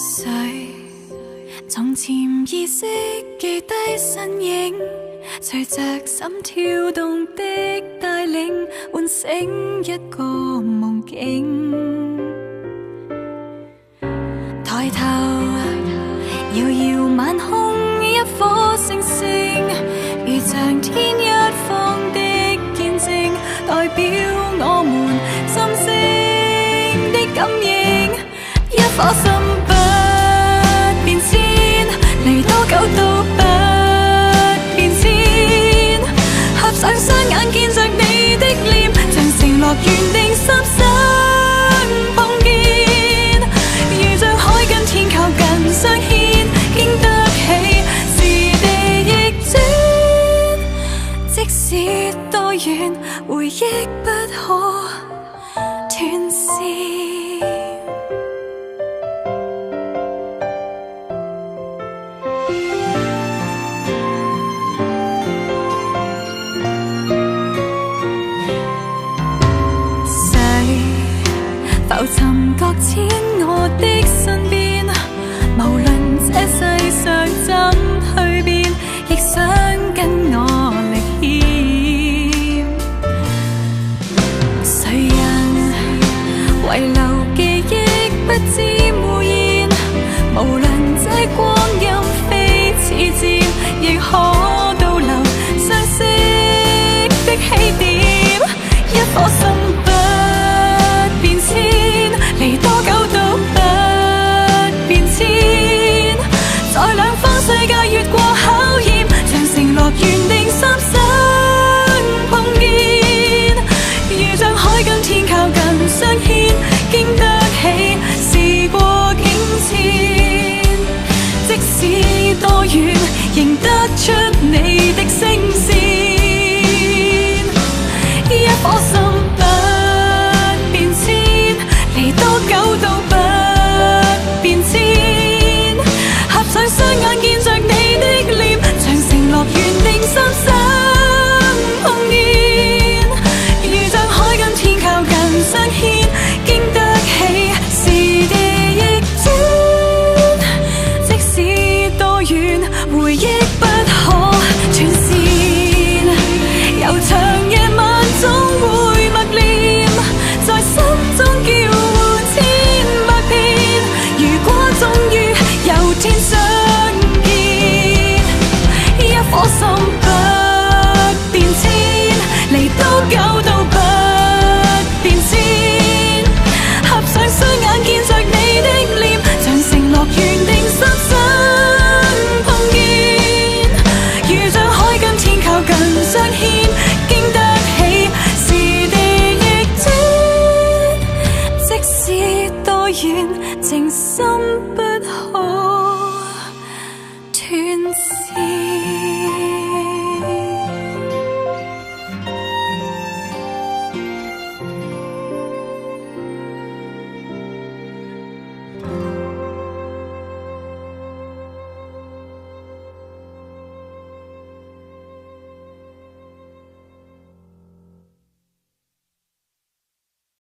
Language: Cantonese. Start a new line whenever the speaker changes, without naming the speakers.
誰從潛意識記低身影，隨着心跳動的帶領，喚醒一個夢境。抬頭遙遙晚空，一顆星星，如像天一方的見證，代表我們心聲的感應。一顆心不變遷，離多久都不變遷。合上雙眼見着你的臉，像承諾原定心相碰見。如像海跟天靠近相牽，經得起時地逆轉。即使多遠，回憶不可斷線。浮沉擱淺我的身邊，無論這世上怎去變，亦想跟我歷險。誰人遺留記憶不知污染，無論這光陰非似箭，亦可倒流相識的起點。一顆心不變遷，離多久都不變遷。在兩方世界越過考驗，像承諾原定心相碰見。如像海跟天靠近相牽，經得起時過境遷。即使多遠，認得出你的聲線。一顆心不變遷，離多久都不變遷。合上雙眼見着你的臉，像承諾原定心相碰見。如像海跟天靠近相牽，經得起時地逆轉。即使多遠，回憶不可斷線。悠長夜晚總會默念，在心中叫喚千百遍。如果終於有天相見，一顆心不變遷，離多久都不變遷。合上雙眼見着你的臉，像承諾原定心相碰見。如像海跟天靠近相牽，經得起時地逆轉。即使多遠，情深不可斷線。